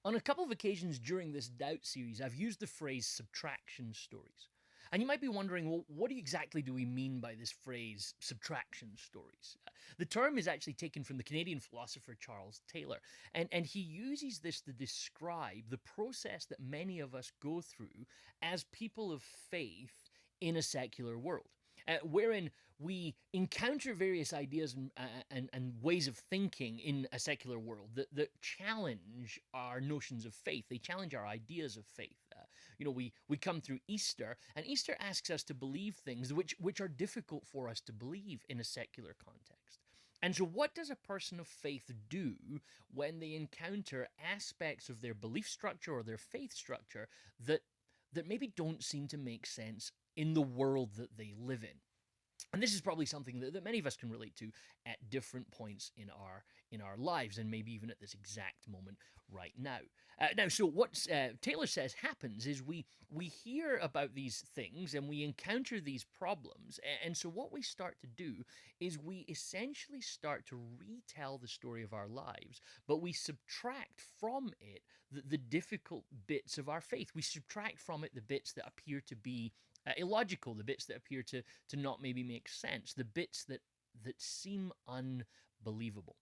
On a couple of occasions during this doubt series, I've used the phrase subtraction stories. And you might be wondering, well, what exactly do we mean by this phrase, subtraction stories? The term is actually taken from the Canadian philosopher Charles Taylor, and he uses this to describe the process that many of us go through as people of faith in a secular world. Wherein we encounter various ideas and ways of thinking in a secular world that challenge our notions of faith. They challenge our ideas of faith. We come through Easter, and Easter asks us to believe things which are difficult for us to believe in a secular context. And so, what does a person of faith do when they encounter aspects of their belief structure or their faith structure that maybe don't seem to make sense in the world that they live in? And this is probably something that many of us can relate to at different points in our lives, and maybe even at this exact moment right now. So what Taylor says happens is we hear about these things and we encounter these problems, and so what we start to do is we essentially start to retell the story of our lives, but we subtract from it the difficult bits of our faith. We subtract from it the bits that appear to be illogical, the bits that appear to not maybe make sense, the bits that seem unbelievable.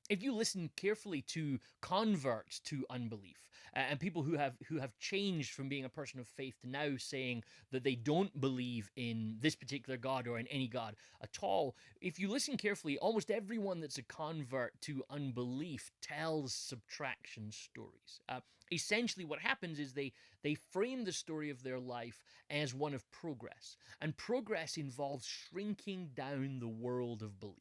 If you listen carefully to converts to unbelief, and people who have changed from being a person of faith to now saying that they don't believe in this particular God or in any God at all, if you listen carefully, almost everyone that's a convert to unbelief tells subtraction stories. Essentially, what happens is they frame the story of their life as one of progress, and progress involves shrinking down the world of belief.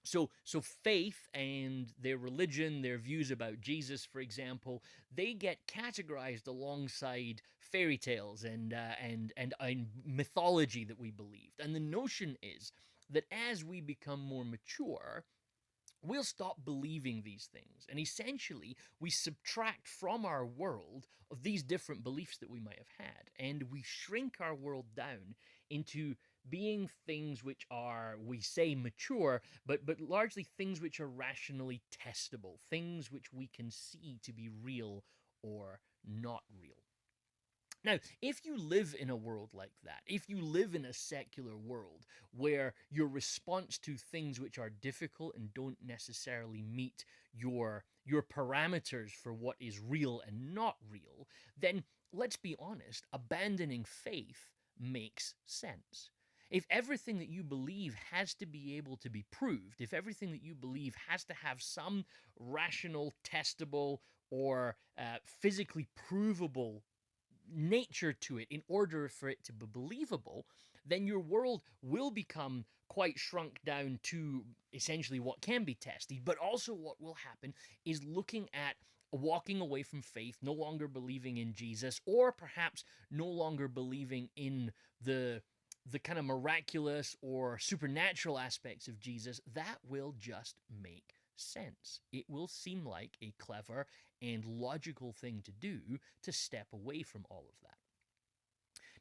So faith and their religion, their views about Jesus, for example, they get categorized alongside fairy tales and mythology that we believed. And the notion is that as we become more mature, we'll stop believing these things. And essentially, we subtract from our world of these different beliefs that we might have had. And we shrink our world down into being things which are, we say, mature, but largely things which are rationally testable, things which we can see to be real or not real. Now, if you live in a world like that, if you live in a secular world where your response to things which are difficult and don't necessarily meet your parameters for what is real and not real, then let's be honest, abandoning faith makes sense. If everything that you believe has to be able to be proved, if everything that you believe has to have some rational, testable, or physically provable nature to it in order for it to be believable, then your world will become quite shrunk down to essentially what can be tested. But also, what will happen is looking at walking away from faith, no longer believing in Jesus, or perhaps no longer believing in the kind of miraculous or supernatural aspects of Jesus. That will just make sense. It will seem like a clever and logical thing to do to step away from all of that.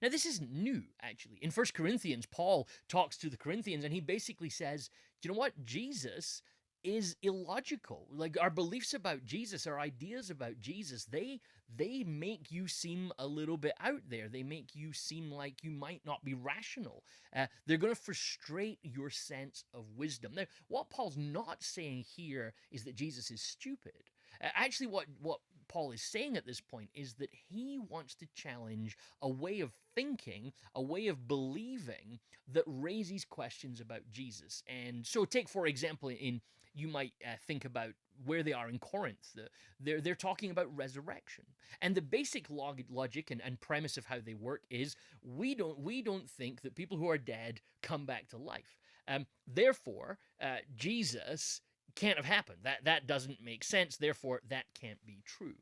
Now, this isn't new, actually. In First Corinthians, Paul talks to the Corinthians and he basically says, you know what? Jesus is illogical. Like, our beliefs about Jesus, our ideas about Jesus, they make you seem a little bit out there. They make you seem like you might not be rational. They're going to frustrate your sense of wisdom. Now, what Paul's not saying here is that Jesus is stupid. Actually, what Paul is saying at this point is that he wants to challenge a way of thinking, a way of believing that raises questions about Jesus. And so, take for example, in you might think about where they are in Corinth. They're talking about resurrection, and the basic logic and premise of how they work is we don't think that people who are dead come back to life. Therefore, Jesus can't have happened. That doesn't make sense. Therefore, that can't be true.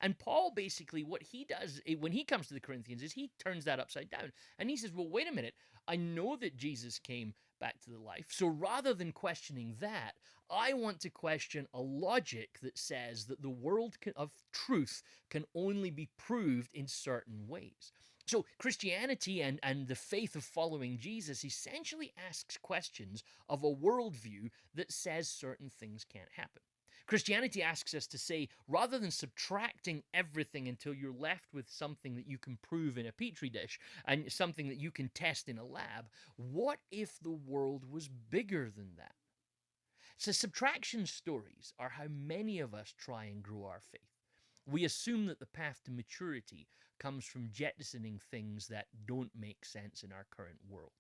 And Paul basically, what he does when he comes to the Corinthians is he turns that upside down. And he says, well, wait a minute. I know that Jesus came back to the life. So rather than questioning that, I want to question a logic that says that the world of truth can only be proved in certain ways. So Christianity and the faith of following Jesus essentially asks questions of a worldview that says certain things can't happen. Christianity asks us to say, rather than subtracting everything until you're left with something that you can prove in a petri dish and something that you can test in a lab, what if the world was bigger than that? So, subtraction stories are how many of us try and grow our faith. We assume that the path to maturity comes from jettisoning things that don't make sense in our current world.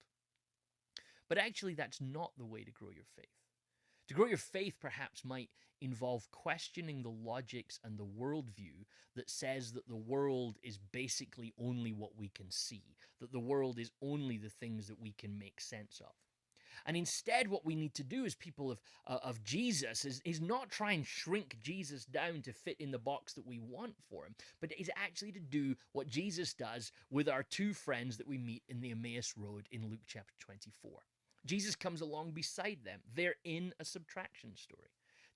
But actually, that's not the way to grow your faith. To grow your faith perhaps might involve questioning the logics and the worldview that says that the world is basically only what we can see, that the world is only the things that we can make sense of. And instead, what we need to do as people of Jesus is not try and shrink Jesus down to fit in the box that we want for him, but is actually to do what Jesus does with our two friends that we meet in the Emmaus Road in Luke chapter 24. Jesus comes along beside them. They're in a subtraction story.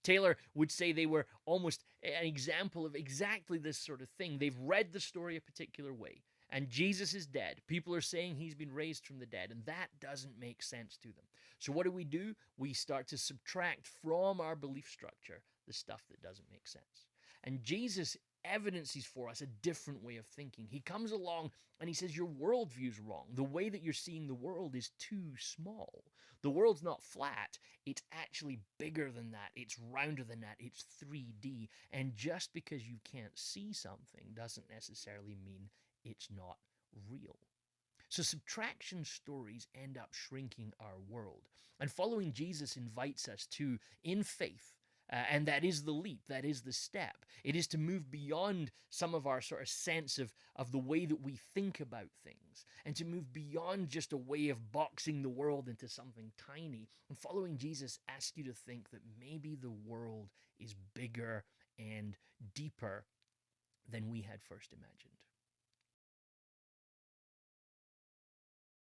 Taylor would say they were almost an example of exactly this sort of thing. They've read the story a particular way, and Jesus is dead. People are saying he's been raised from the dead, and that doesn't make sense to them. So what do? We start to subtract from our belief structure the stuff that doesn't make sense. And Jesus evidences for us a different way of thinking. He comes along and he says, your worldview's wrong. The way that you're seeing the world is too small. The world's not flat. It's actually bigger than that. It's rounder than that. It's 3D. And just because you can't see something doesn't necessarily mean it's not real. So subtraction stories end up shrinking our world. And following Jesus invites us to, in faith, and that is the leap, that is the step. It is to move beyond some of our sort of sense of the way that we think about things, and to move beyond just a way of boxing the world into something tiny. And following Jesus asks you to think that maybe the world is bigger and deeper than we had first imagined.